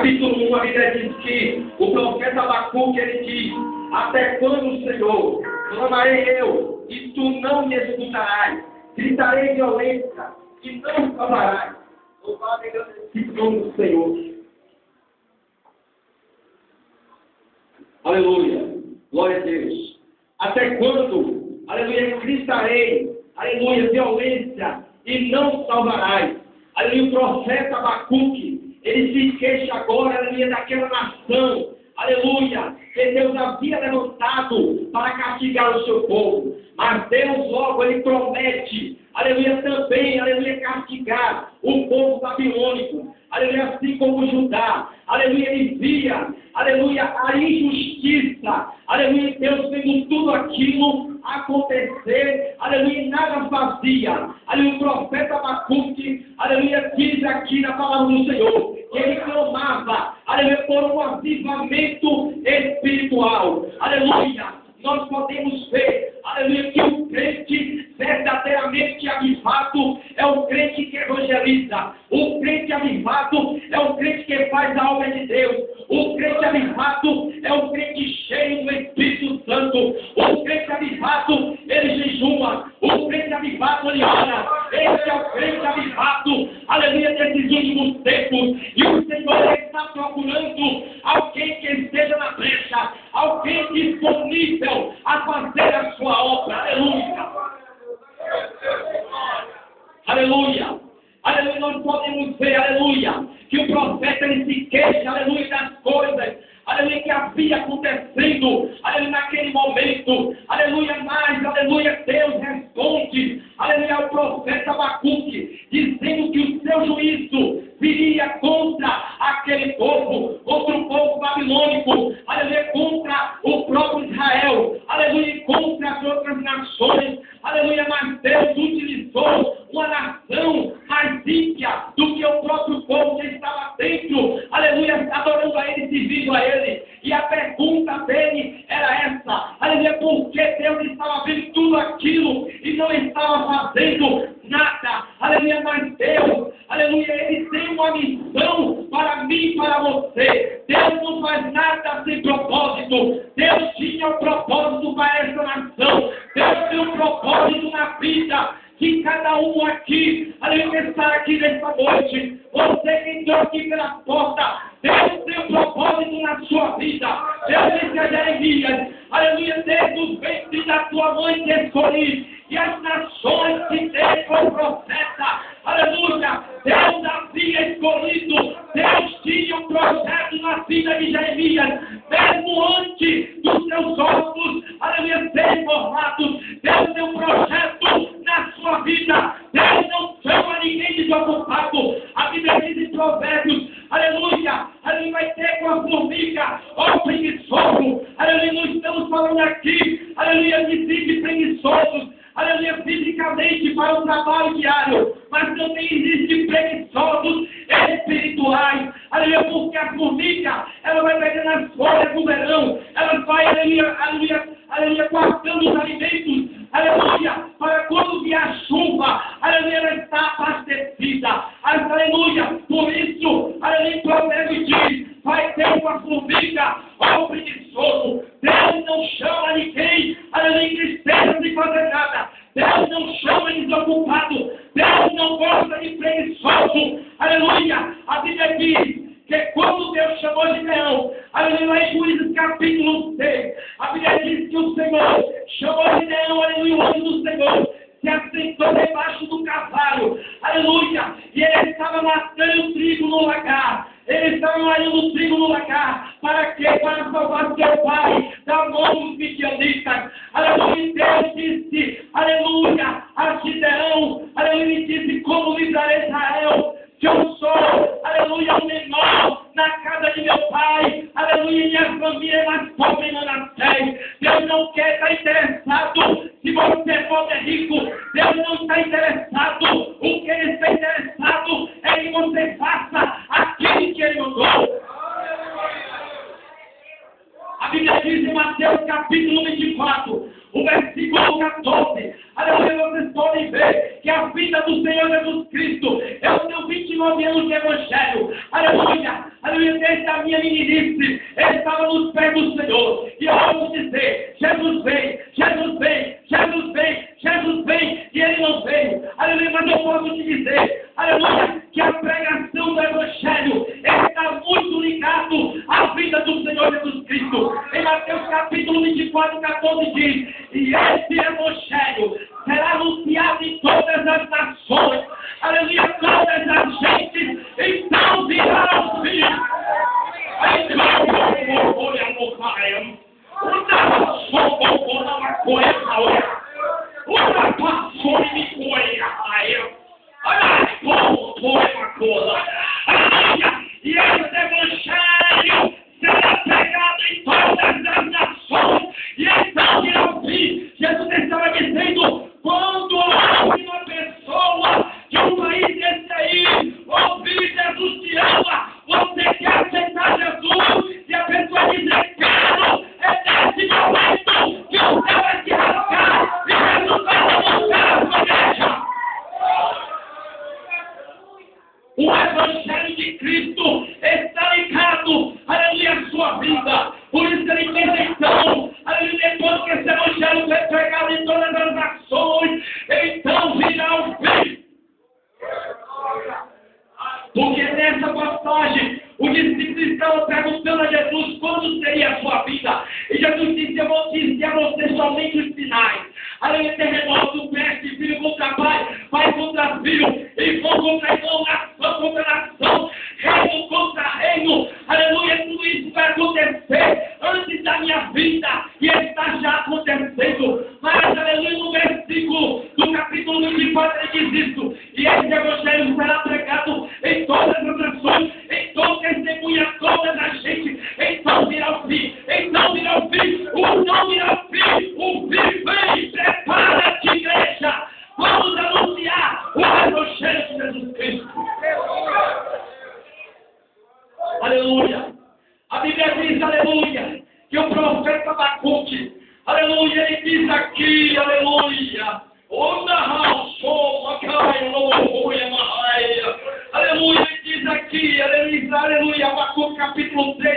capítulo 1, a Bíblia diz que o profeta Abacuque, ele diz: até quando, Senhor, clamarei eu, e tu não me escutarás? Gritarei violência, e não me salvarás. Louvado seja o nome do Senhor. Aleluia. Glória a Deus. Até quando, aleluia, gritarei, aleluia, violência, e não salvarás? Aleluia, o profeta Abacuque, ele se queixa agora, aleluia, daquela nação, aleluia, que Deus havia levantado para castigar o seu povo. Mas Deus logo, ele promete, aleluia, também, aleluia, castigar o povo babilônico, aleluia, assim como Judá, aleluia, ele via, aleluia, a injustiça, aleluia, Deus vendo tudo aquilo acontecer, aleluia, e nada fazia. Aleluia, o profeta Abacuque, aleluia, diz aqui na palavra do Senhor, que ele clamava, aleluia, por um avivamento espiritual. Aleluia. Nós podemos ver, aleluia, que o crente verdadeiramente avivado é o crente que evangeliza. O crente avivado é o crente que faz a obra de Deus. O crente avivado é o crente cheio do Espírito Santo. O crente avivado, ele jejuma. O crente avivado, ele ora. Esse é o crente avivado, aleluia, desses últimos tempos. E o Senhor está procurando alguém que esteja na brecha, alguém disponível a fazer a sua obra. Aleluia. Aleluia. Aleluia, nós podemos ver, aleluia, que o profeta, ele se queixa, aleluia, das coisas, aleluia, que havia acontecendo, aleluia, naquele momento, aleluia, mas, aleluia, Deus responde, aleluia, ao profeta Abacuque, dizendo que o seu juízo viria contra aquele povo, contra o povo babilônico, aleluia, contra o próprio Israel, aleluia, contra as outras nações, aleluia, mas Deus utilizou uma nação mais ímpia do que o próprio povo que estava dentro, aleluia, adorando a Ele, servindo a Ele. E a pergunta dele era essa, aleluia, por que Deus estava vendo tudo aquilo e não estava fazendo nada? Aleluia, mas Deus, aleluia, Ele tem uma missão para mim e para você. Deus não faz nada sem propósito. Deus tinha um propósito para essa nação. Deus tem um propósito na vida de cada um aqui, aleluia, que está aqui nesta noite. Você que entrou aqui pela porta, Deus tem um propósito na sua vida. Deus disse a Jeremias, aleluia, desde o ventre da tua mãe te escolhi, e as nações que dei como profeta, aleluia, Deus havia escolhido, Deus tinha um projeto na vida de Jeremias, mesmo antes dos seus ossos, aleluia, serem formados. Deus tem um projeto na sua vida. Deus não chama ninguém desocupado. A Bíblia diz em Provérbios, aleluia, aleluia, vai ter com a formiga, ó preguiçoso, aleluia, não estamos falando aqui, aleluia, de simples preguiçosos, aleluia, fisicamente para o trabalho diário, mas também existem preguiçosos espirituais, aleluia, porque a formiga, ela vai pegando as folhas do verão, ela vai, aleluia, aleluia, aleluia, guardando os alimentos, aleluia, para quando vier a chuva, aleluia, ela está abastecida, aleluia, por isso, aleluia, Provérbios diz, vai ter uma formiga, ó preguiçoso. Deus não chama ninguém, aleluia, que esteja sem fazer nada. Deus não chama desocupado. Deus não gosta de preguiçoso, aleluia. A Bíblia diz que quando Deus chamou Gideão, aleluia, em Juízes capítulo 6, a Bíblia diz que o Senhor chamou Gideão, aleluia, o anjo do Senhor se assentou debaixo do cavalo, aleluia, e ele estava matando trigo no lagar. Eles estavam malhando o trigo no lagar. Para quê? Para salvar seu pai da mão dos midianitas. Aleluia. Deus disse, aleluia, a Gideão, aleluia, disse, como livrarei Israel? Que eu sou, aleluia, o menor na casa de meu pai, aleluia, minha família é mais pobre não nasce. Deus não quer estar interessado se você é pobre é rico. Deus não está interessado. O que Ele está interessado é que você faça aquilo que Ele mandou. A Bíblia diz em Mateus capítulo 24, o versículo 14, aleluia, vocês podem ver que a vida do Senhor Jesus Cristo, eu tenho 29 anos de evangelho, aleluia, aleluia, desde a minha meninice, eu estava nos pés do Senhor. E eu ouço dizer, Jesus vem, Jesus vem, Jesus vem, Jesus vem, e Ele não veio. Aleluia, mas eu posso te dizer, aleluia, que a pregação do Evangelho está muito ligado à vida do Senhor Jesus Cristo. Em Mateus capítulo 24, 14 diz, e esse Evangelho será anunciado em todas as nações, aleluia, todas as gentes, então virá o fim. E esse Evangelho será pregado em todas as nações, e então virá o fim. Jesus estava dizendo, quando uma pessoa de um país desse aí ouvir Jesus te ama, você quer aceitar Jesus, e a pessoa dizer, quero, é nesse momento que o céu vai se rasgar, e Jesus vai demonstrar a sua igreja. O Evangelho de Cristo está ligado, aleluia, à sua vida. Por isso ele diz então, aleluia, depois que esse Evangelho foi pregado em todas as nações, então virá o fim. Porque nessa passagem, os discípulos estavam perguntando a Jesus quando seria a sua vida. E Jesus disse, eu vou dizer a você somente os sinais. Aleluia, terremoto, peste, filho contra pai, pai contra filho, irmão contra irmão, nação contra nação, reino contra reino. Aleluia, tudo isso vai acontecer antes da minha vida e está já acontecendo. Mas, aleluia, no versículo do capítulo 24 ele diz isso. E esse Evangelho será pregado em todas as nações, então testemunha todas as gente, então virá o fim, então virá o fim, o não virá o fim, o fim vem, prepara-te, igreja, vamos anunciar o Evangelho de Jesus Cristo. Aleluia, a Bíblia diz, aleluia, que o profeta Abacuque, aleluia, ele diz aqui, aleluia, aleluia, ele diz aqui, aleluia, Abacuque capítulo 3,